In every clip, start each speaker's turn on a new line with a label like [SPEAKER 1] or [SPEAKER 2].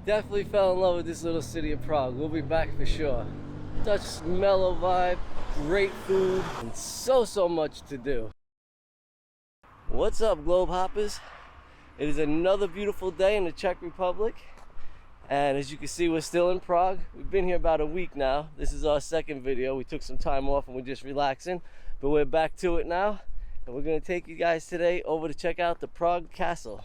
[SPEAKER 1] Definitely fell in love with this little city of Prague. We'll be back for sure. Such mellow vibe, great food, and so much to do. What's up, GlobeHoppers? It is another beautiful day in the Czech Republic. And as you can see, we're still in Prague. We've been here about a week now. This is our second video. We took some time off and we're just relaxing, but we're back to it now. And we're gonna take you guys today over to check out the Prague Castle.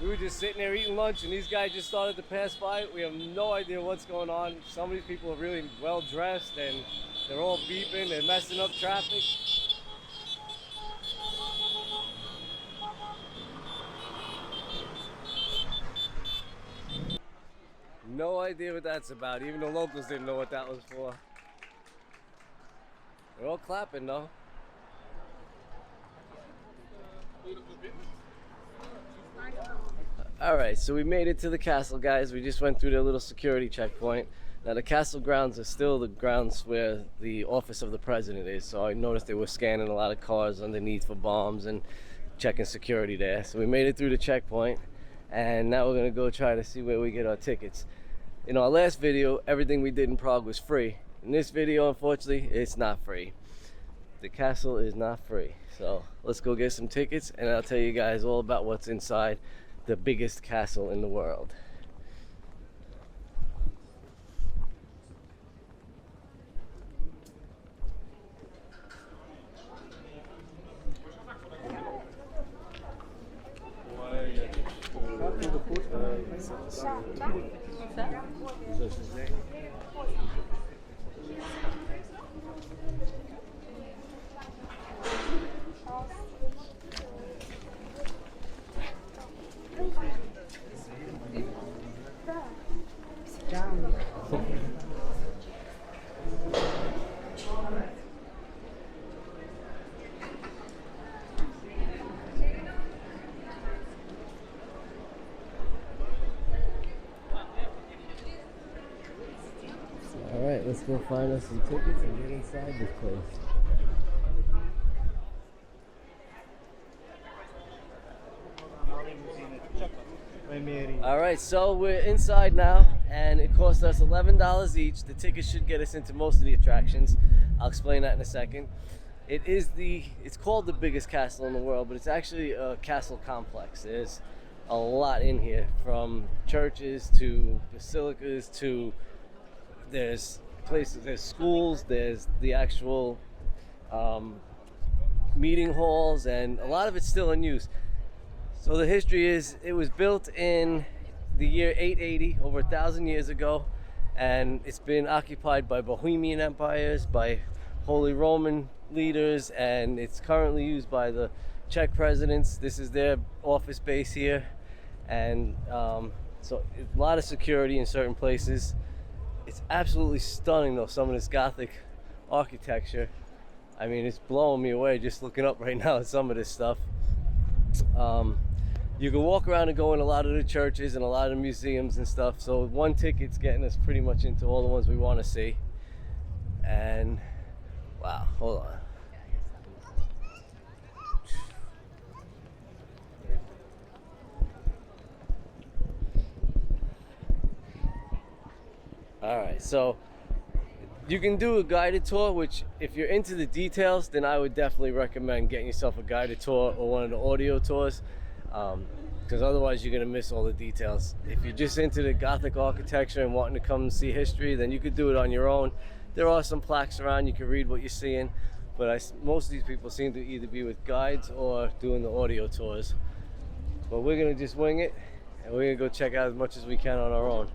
[SPEAKER 1] We were just sitting there eating lunch and these guys just started to pass by. We have no idea what's going on. Some of these people are really well dressed and they're all beeping, they're messing up traffic. No idea what that's about. Even the locals didn't know what that was for. They're all clapping though. Alright, so we made it to the castle, guys. We just went through the little security checkpoint. Now the castle grounds are still the grounds where the office of the president is. So I noticed they were scanning a lot of cars underneath for bombs and checking security there. So we made it through the checkpoint and now we're gonna go try to see where we get our tickets. In our last video, everything we did in Prague was free. In this video, unfortunately, it's not free. The castle is not free. So let's go get some tickets and I'll tell you guys all about what's inside the biggest castle in the world. Alright, let's go find us some tickets and get inside this place. Alright, so we're inside now and it cost us $11 each. The tickets should get us into most of the attractions. I'll explain that in a second. It's called the biggest castle in the world, but it's actually a castle complex. There's a lot in here, from churches to basilicas to there's places, there's schools, there's the actual meeting halls, and a lot of it's still in use. So the history is it was built in the year 880, over 1,000 years ago, and it's been occupied by Bohemian empires, by Holy Roman leaders, and it's currently used by the Czech presidents. This is their office base here, and so a lot of security in certain places. It's absolutely stunning though, some of this Gothic architecture. I mean, it's blowing me away just looking up right now at some of this stuff. You can walk around and go in a lot of the churches and a lot of museums and stuff. So one ticket's getting us pretty much into all the ones we want to see. And wow, hold on. Alright, so you can do a guided tour, which if you're into the details, then I would definitely recommend getting yourself a guided tour or one of the audio tours, because otherwise you're going to miss all the details. If you're just into the Gothic architecture and wanting to come and see history, then you could do it on your own. There are some plaques around, you can read what you're seeing, but most of these people seem to either be with guides or doing the audio tours. But we're going to just wing it, and we're going to go check out as much as we can on our own.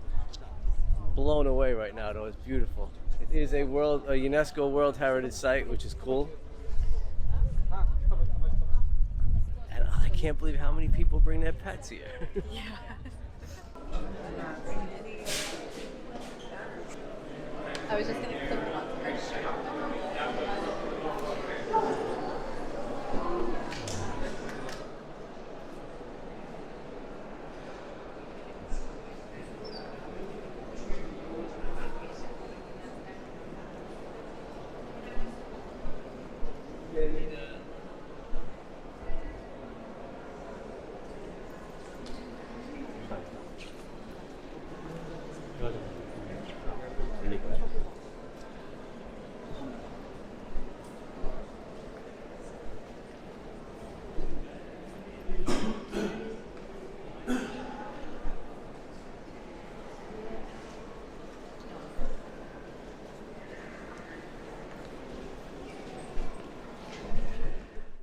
[SPEAKER 1] Blown away right now though, it's beautiful. It is a UNESCO World Heritage Site, which is cool. And I can't believe how many people bring their pets here.
[SPEAKER 2] Yeah. I was just gonna click them on the first shirt.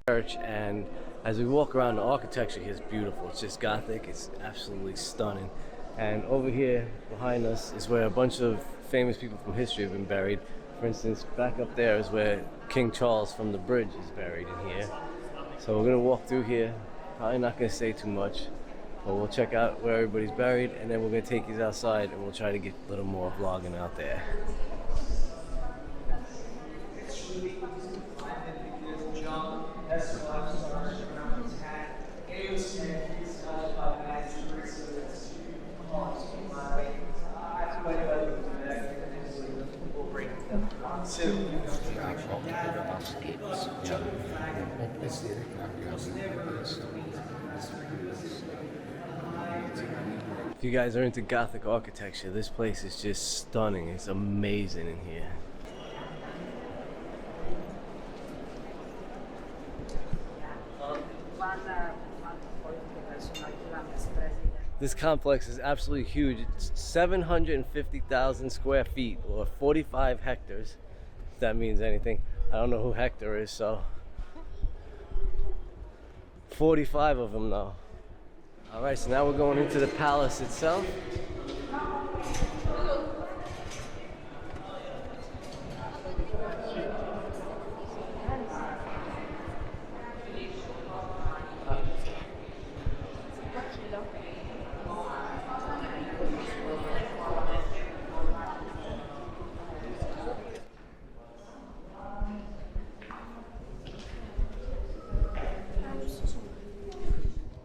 [SPEAKER 1] church, and as we walk around, the architecture here is beautiful. It's just Gothic. It's absolutely stunning. And over here behind us is where a bunch of famous people from history have been buried. For instance, back up there is where King Charles from the bridge is buried in here. So we're gonna walk through here. Probably not gonna say too much, but we'll check out where everybody's buried, and then we're gonna take you outside and we'll try to get a little more vlogging out there. If you guys are into Gothic architecture, this place is just stunning. It's amazing in here. This complex is absolutely huge. It's 750,000 square feet, or 45 hectares, if that means anything. I don't know who Hector is, so 45 of them though. All right, so now we're going into the palace itself.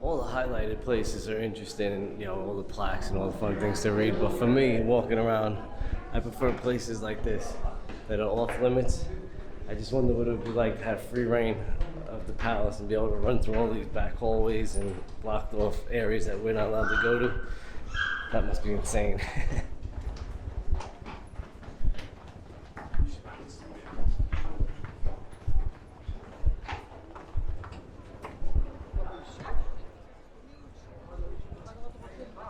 [SPEAKER 1] All the highlighted places are interesting, and you know, all the plaques and all the fun things to read. But for me, walking around, I prefer places like this that are off limits. I just wonder what it would be like to have free reign of the palace and be able to run through all these back hallways and blocked off areas that we're not allowed to go to. That must be insane.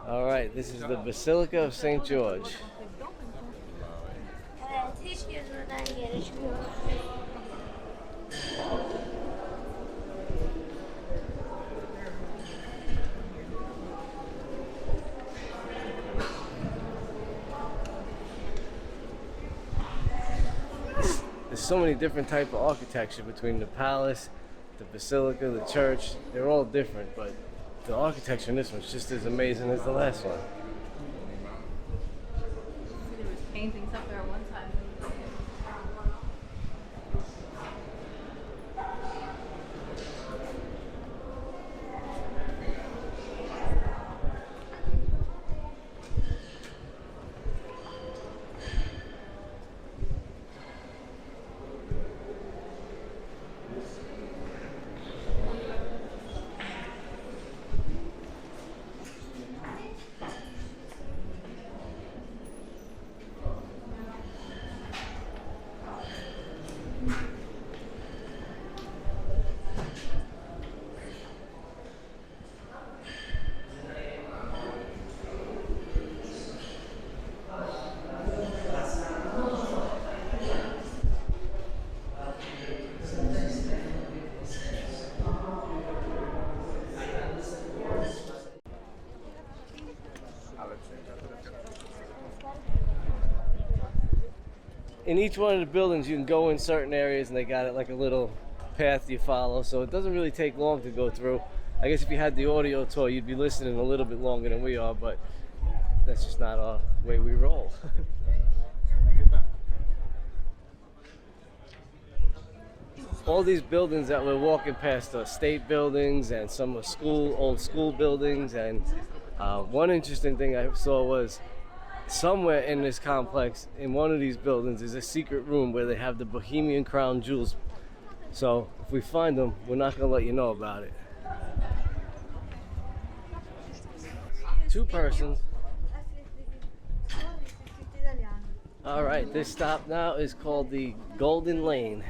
[SPEAKER 1] All right, this is the Basilica of St. George. There's so many different types of architecture between the palace, the basilica, the church. They're all different, but the architecture in this one's just as amazing as the last one.
[SPEAKER 2] There was paintings up there at one time.
[SPEAKER 1] In each one of the buildings, you can go in certain areas, and they got it like a little path you follow, so it doesn't really take long to go through. I guess if you had the audio tour, you'd be listening a little bit longer than we are, but that's just not our way we roll. All these buildings that we're walking past are state buildings, and some are old school buildings. And one interesting thing I saw was somewhere in this complex, in one of these buildings, is a secret room where they have the Bohemian crown jewels. So if we find them, we're not going to let you know about it. 2 persons. All right, this stop now is called the Golden Lane.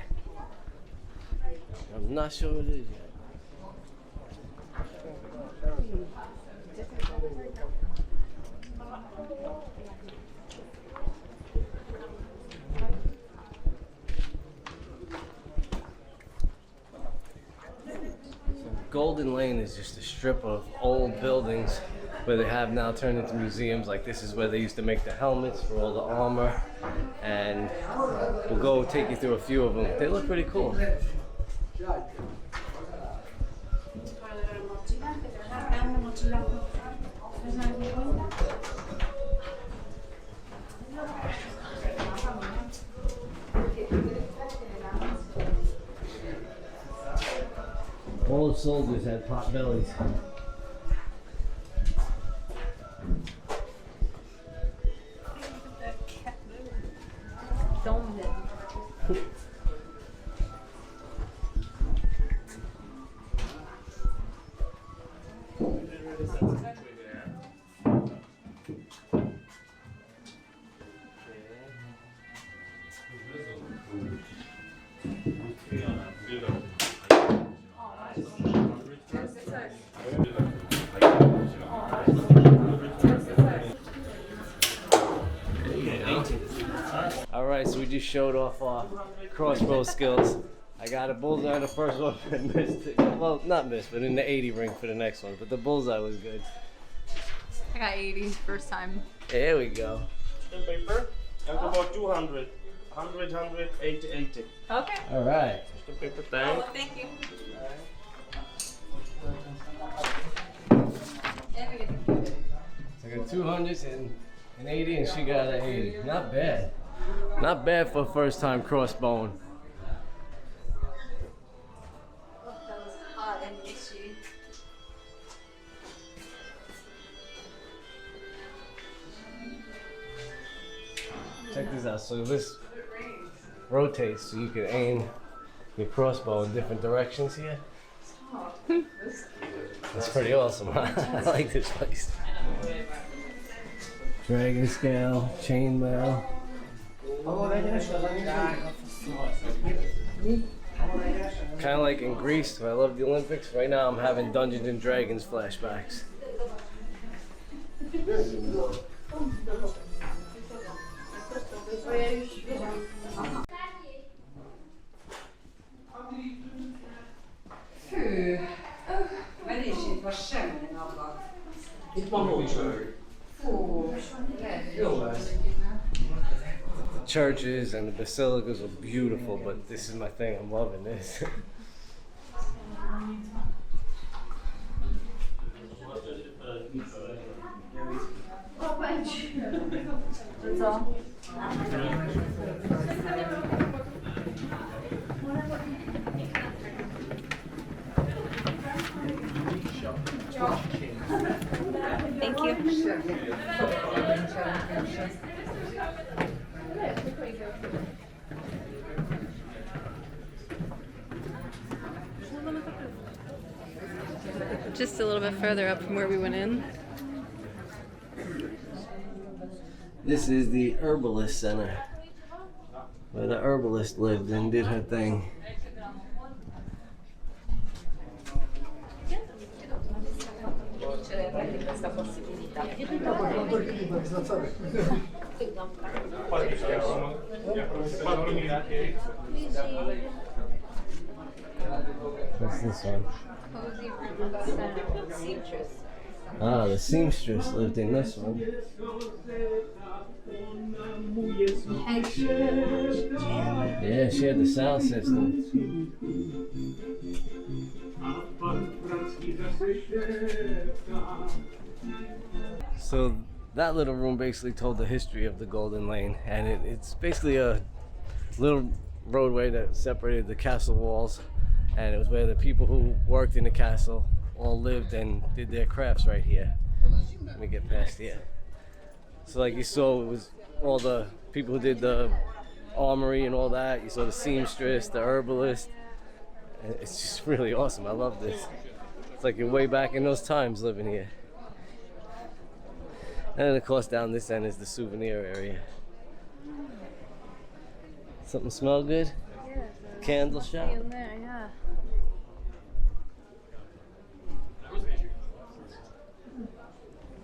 [SPEAKER 1] I'm not sure what it is yet. Golden Lane is just a strip of old buildings where they have now turned into museums. Like this is where they used to make the helmets for all the armor, and we'll go take you through a few of them. They look pretty cool. All the soldiers had pot bellies. Alright, so we just showed off our crossbow skills. I got a bullseye on the first one and missed it. Well, not missed, but in the 80 ring for the next one. But the bullseye was good.
[SPEAKER 2] I got 80 first time.
[SPEAKER 1] There we go.
[SPEAKER 3] The paper and about 200. 100, 100, 80, 80.
[SPEAKER 2] Okay.
[SPEAKER 1] Alright.
[SPEAKER 3] The paper tank.
[SPEAKER 2] Oh, thank you.
[SPEAKER 1] So I got 200s and an 80, and she got an 80. Not bad. Not bad for first time crossbowing.
[SPEAKER 2] Oh, that was hot and itchy.
[SPEAKER 1] Check this out. So this rotates so you can aim your crossbow in different directions here. That's pretty awesome. I like this place. Dragon scale, chainmail. Kind of like in Greece, where I love the Olympics. Right now I'm having Dungeons and Dragons flashbacks. The churches and the basilicas are beautiful, but this is my thing. I'm loving this.
[SPEAKER 2] That's all. Thank you. Just a little bit further up from where we went in.
[SPEAKER 1] This is the herbalist center, where the herbalist lived and did her thing. What's this one?
[SPEAKER 2] Seamstress.
[SPEAKER 1] Ah, the seamstress lived in this one. Yeah, she had the sound system. So that little room basically told the history of the Golden Lane, and it's basically a little roadway that separated the castle walls, and it was where the people who worked in the castle all lived and did their crafts right here. Let me get past here. So like you saw, it was all the people who did the armory and all that. You saw the seamstress, the herbalist. And it's just really awesome. I love this. It's like you're way back in those times living here. And then of course down this end is the souvenir area. Something smell good?
[SPEAKER 2] Yeah.
[SPEAKER 1] Candle shop?
[SPEAKER 2] In there, yeah.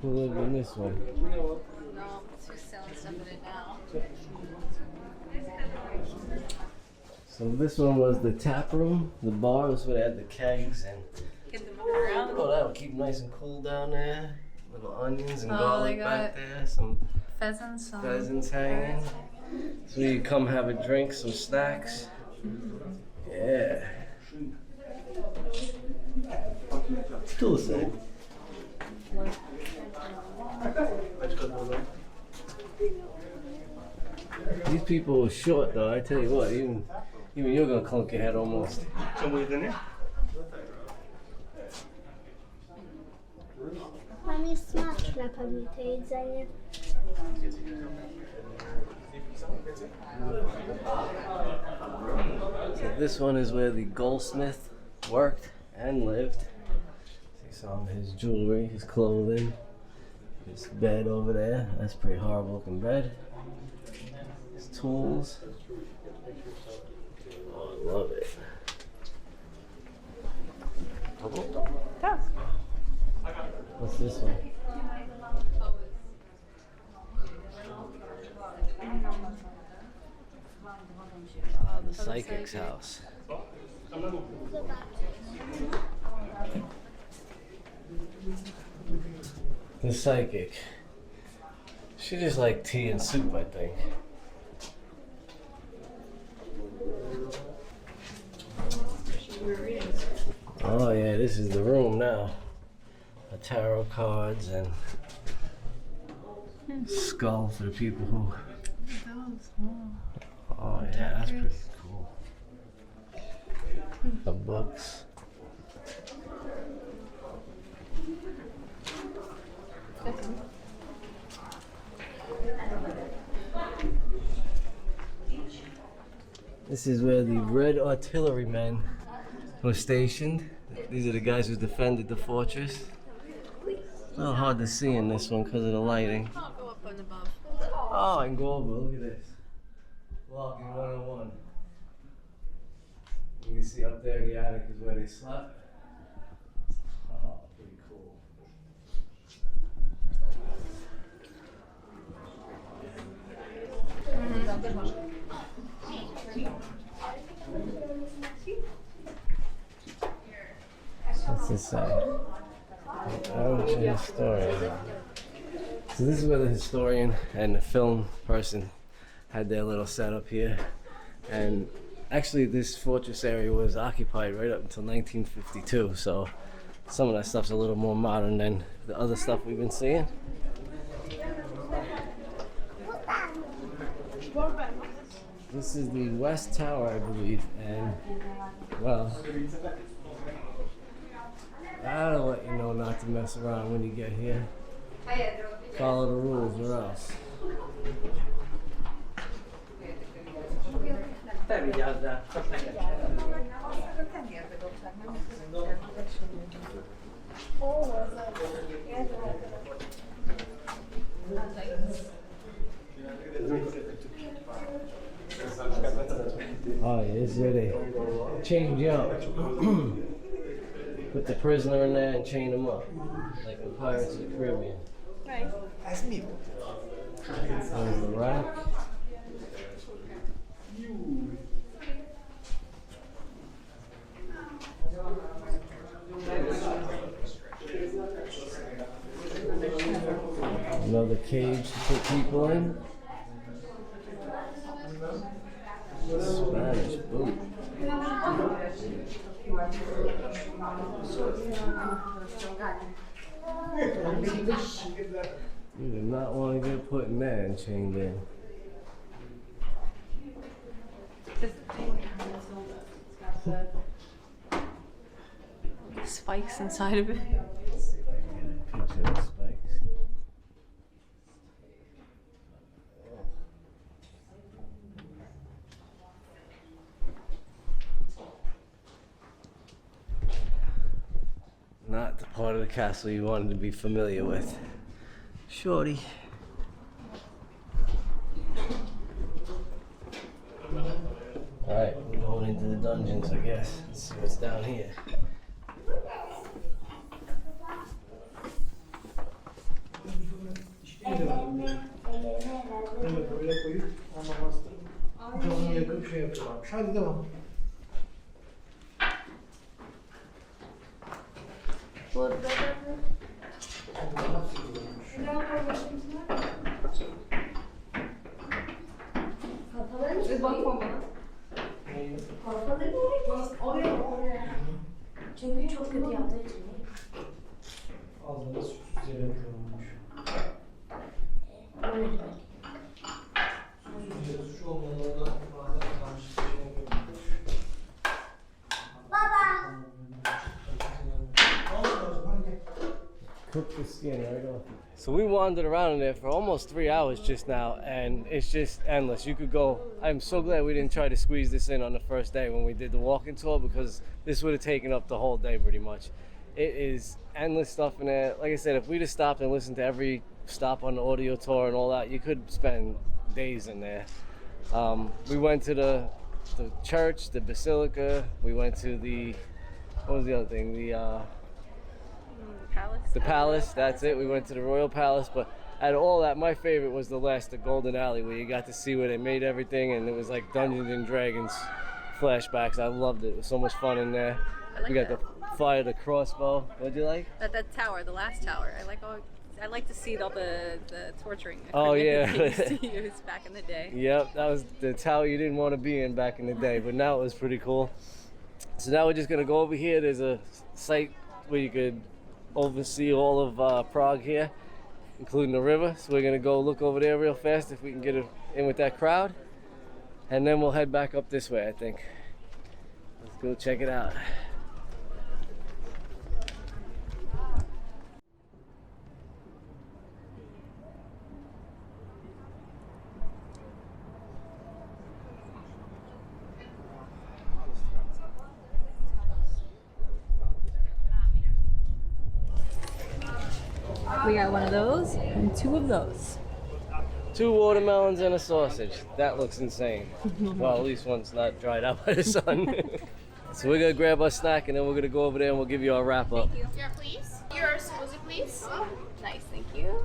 [SPEAKER 1] Who lived in this one?
[SPEAKER 2] No, who's selling stuff in it now?
[SPEAKER 1] So this one was the tap room. The bar was where they had the kegs and
[SPEAKER 2] Get them underground.
[SPEAKER 1] Oh, that'll keep nice and cool down there. Little onions and
[SPEAKER 2] Oh,
[SPEAKER 1] garlic
[SPEAKER 2] they got
[SPEAKER 1] back there. Some
[SPEAKER 2] pheasants.
[SPEAKER 1] pheasants hanging. So you come have a drink, some snacks. Yeah. Still the same. These people are short though, I tell you what, even you're gonna clunk your head almost.
[SPEAKER 4] Mam jest smaczne pewnie to jedzenie.
[SPEAKER 1] So this one is where the goldsmith worked and lived. See some of his jewelry, his clothing, his bed over there. That's a pretty horrible looking bed. His tools. Oh, I love it. What's this one? Ah, the psychic's house. The psychic. She just like tea and soup, I think. Oh yeah, this is the room now. The tarot cards and skull for the people who. Oh yeah, that's pretty cool. The books. This is where the Red Artillerymen were stationed. These are the guys who defended the fortress. A little hard to see in this one because of the lighting.
[SPEAKER 2] I'll go up and above.
[SPEAKER 1] Oh, I can go over. Look at this. Walking 101. You can see up there in the attic is where they slept. Oh, pretty cool. What's this say? Amateur historian. So this is where the historian and the film person had their little setup here. And actually this fortress area was occupied right up until 1952. So some of that stuff's a little more modern than the other stuff we've been seeing. This is the West Tower, I believe, and well, I'll let you know not to mess around when you get here. Follow the rules or else. Oh yeah, this is where they change you up. Put the prisoner in there and chain him up. Like in Pirates of the Caribbean.
[SPEAKER 2] Right.
[SPEAKER 1] There's the rack. Another cage to put people in. Spanish boot. You do not want to get put in there and chained in.
[SPEAKER 2] Spikes inside of it.
[SPEAKER 1] Picture of spikes. Not the part of the castle you wanted to be familiar with. Shorty. Alright, we're going into the dungeons, I guess. Let's see what's down here.
[SPEAKER 4] Çünkü çok kötü yaptığı için.
[SPEAKER 5] Ağzına sütsüz yemek olmuş.
[SPEAKER 4] Öyle demek.
[SPEAKER 5] Sütsüz şu olmalarına bazen kalmış bir şey yapıyormuş.
[SPEAKER 4] Baba.
[SPEAKER 1] Cook the skin right off. So we wandered around in there for almost 3 hours just now, and it's just endless. You could go. I'm so glad we didn't try to squeeze this in on the first day when we did the walking tour, because this would have taken up the whole day pretty much. It is endless stuff in there. Like I said, if we'd have stopped and listened to every stop on the audio tour and all that, you could spend days in there. We went to the church, the basilica. We went to the, what was the other thing?
[SPEAKER 2] Palace.
[SPEAKER 1] The palace, that's it. We went to the royal palace, but out of all that, my favorite was the last, the Golden Alley, where you got to see where they made everything, and it was like Dungeons and Dragons flashbacks. I loved it. It was so much fun in there.
[SPEAKER 2] I like
[SPEAKER 1] We got
[SPEAKER 2] that.
[SPEAKER 1] to fire the crossbow. What'd you like?
[SPEAKER 2] That tower, the last tower. I like to see all the torturing.
[SPEAKER 1] Oh,
[SPEAKER 2] equipment
[SPEAKER 1] yeah.
[SPEAKER 2] that they used to use back in the day.
[SPEAKER 1] Yep, that was the tower you didn't want to be in back in the day, but now it was pretty cool. So now we're just gonna go over here. There's a site where you could oversee all of Prague here, including the river. So we're gonna go look over there real fast if we can get in with that crowd, and then we'll head back up this way, I think. Let's go check it out.
[SPEAKER 2] We got one of those and two of those.
[SPEAKER 1] 2 watermelons and a sausage. That looks insane. Well, at least one's not dried out by the sun. So we're gonna grab our snack and then we're gonna go over there and we'll give you our wrap up.
[SPEAKER 2] Thank you. Here, please. Your smoothie, please. Nice, thank you.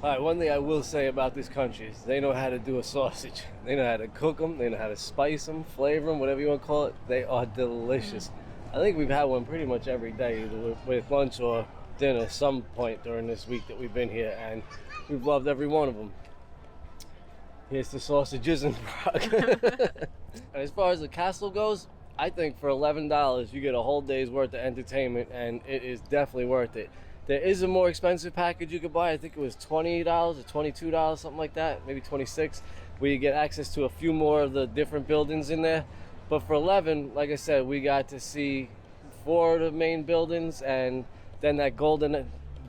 [SPEAKER 1] All right, one thing I will say about this country is they know how to do a sausage. They know how to cook them, they know how to spice them, flavor them, whatever you want to call it. They are delicious. I think we've had one pretty much every day, either with lunch or dinner some point during this week that we've been here, and we've loved every one of them. Here's the sausages in Prague. As far as the castle goes, I think for $11 you get a whole day's worth of entertainment, and it is definitely worth it. There is a more expensive package you could buy. I think it was $20 or $22, something like that, maybe $26, where you get access to a few more of the different buildings in there. But for $11, like I said, we got to see 4 of the main buildings, and then that golden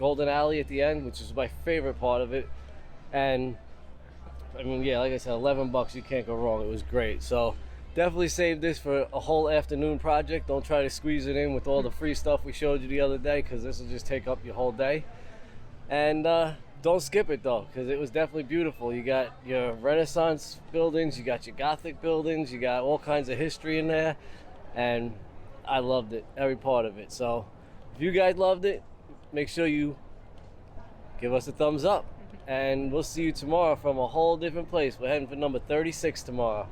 [SPEAKER 1] alley at the end, which is my favorite part of it. And I mean, yeah, like I said, $11, you can't go wrong. It was great. So definitely save this for a whole afternoon project. Don't try to squeeze it in with all the free stuff we showed you the other day, because this will just take up your whole day. And don't skip it though, because it was definitely beautiful. You got your Renaissance buildings, you got your Gothic buildings, you got all kinds of history in there, and I loved it, every part of it. So if you guys loved it, make sure you give us a thumbs up, and we'll see you tomorrow from a whole different place. We're heading for number 36 tomorrow.